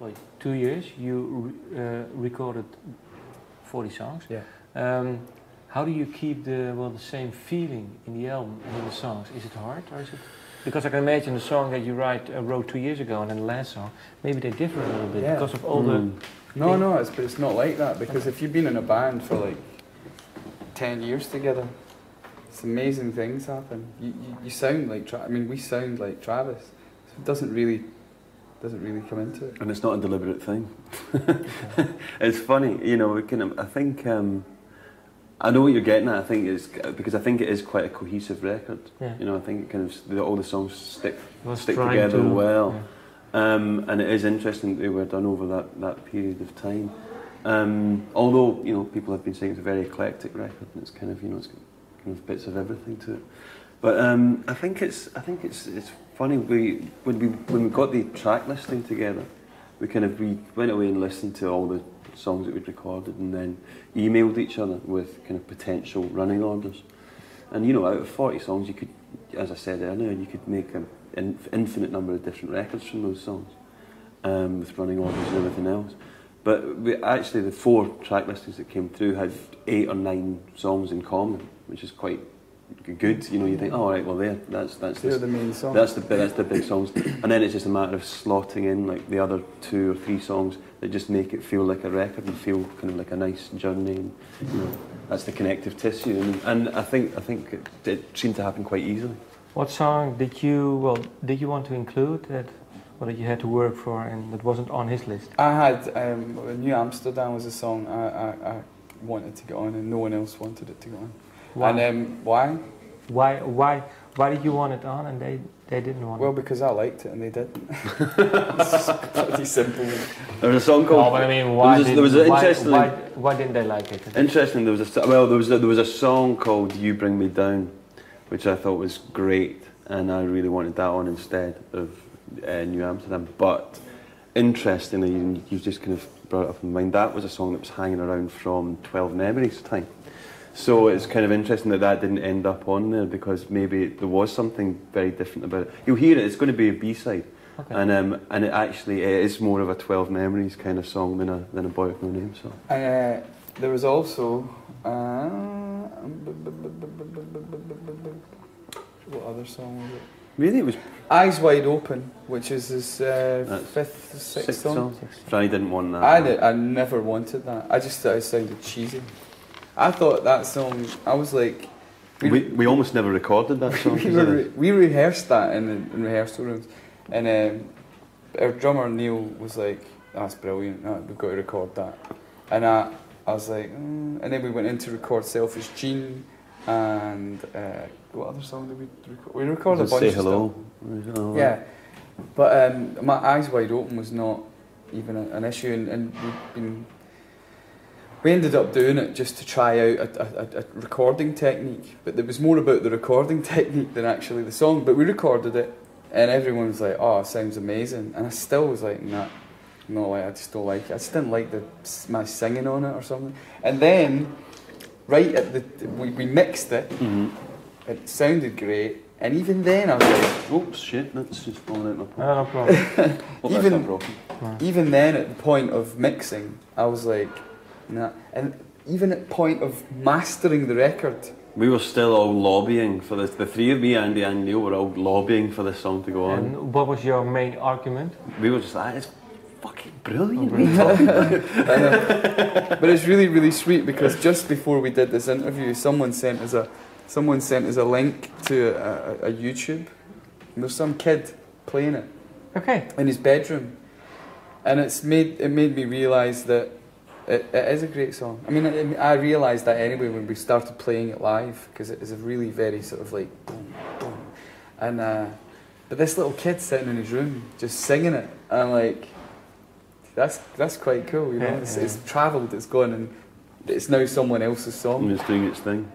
well, 2 years, you recorded 40 songs. Yeah. How do you keep the same feeling in the album and in the songs? Is it hard, or is it? Because I can imagine the song that you wrote 2 years ago and then the last song, maybe they differ a little bit because of all the. No, it's not like that, because if you've been in a band for like 10 years together, it's amazing things happen. You sound like we sound like Travis. So it doesn't really come into it. And it's not a deliberate thing. It's funny, you know. I think I know what you're getting at. I think it's because I think it is quite a cohesive record. Yeah. You know, I think it kind of all the songs stick together well. Yeah. And it is interesting that they were done over that period of time. Although, you know, people have been saying it's a very eclectic record, and it's kind of, you know, it's got kind of bits of everything to it. But I think it's funny. When we got the track listing together, we went away and listened to all the songs that we'd recorded, and then emailed each other with kind of potential running orders. And you know, out of 40 songs, you could, as I said earlier, you could make an infinite number of different records from those songs, with running orders and everything else. But actually, the 4 track listings that came through had 8 or 9 songs in common, which is quite good. You know, you think, oh, right, well, that's the main songs. That's the big songs, and then it's just a matter of slotting in like the other 2 or 3 songs that just make it feel like a record and feel kind of like a nice journey. And, you know, that's the connective tissue, and I think it seemed to happen quite easily. What song did you want to include that you had to work for and that wasn't on his list? I had New Amsterdam was a song I wanted to get on, and no one else wanted it to go on. Why? And why? Why did you want it on and they didn't want it? Well, because I liked it and they didn't. It's pretty simple. There was a song called. No, but I mean, why didn't they like it? Interesting. There was a song called "You Bring Me Down," which I thought was great, and I really wanted that on instead of New Amsterdam. But interestingly, you just kind of brought it up in mind. That was a song that was hanging around from 12 Memories time. So it's kind of interesting that didn't end up on there, because maybe there was something very different about it. You'll hear it. It's going to be a B-side, okay. And it is more of a 12 Memories kind of song than a Boy With No Name song. And there was also what other song was it? Really, it was Eyes Wide Open, which is his 5th, 6th song. Fran didn't want that. I never wanted that. I just thought it sounded cheesy. I thought that song, I was like... We almost never recorded that song. we rehearsed that in rehearsal rooms, and our drummer Neil was like, that's brilliant, we've got to record that. And I was like, and then we went in to record Selfish Gene, and what other song did we record? We recorded a bunch of stuff. Yeah, but my Eyes Wide Open was not even an issue, and we ended up doing it just to try out a recording technique, but there was more about the recording technique than actually the song. But we recorded it, and everyone was like, "Oh, it sounds amazing," and I still was like, "Nah, I just don't like it. I just didn't like my singing on it or something." And then, right at we mixed it. Mm-hmm. It sounded great, and even then I was like, "Oops, shit, that's just falling out my pocket." No problem. Even then, at the point of mixing, I was like. Nah. And even at the point of mastering the record, we were still all lobbying for this. The 3 of me, Andy and Neil, were all lobbying for this song to go on. And what was your main argument? We were just like, it's fucking brilliant. But it's really, really sweet, because just before we did this interview, someone sent us a link to a YouTube, and there's some kid playing it. Okay. In his bedroom, and it made me realise that. It is a great song. I mean, I realised that anyway when we started playing it live, because it is a really very sort of like boom, boom. And but this little kid sitting in his room just singing it, and I'm like, that's quite cool, you know. It's travelled, it's gone, and it's now someone else's song. And it's doing its thing.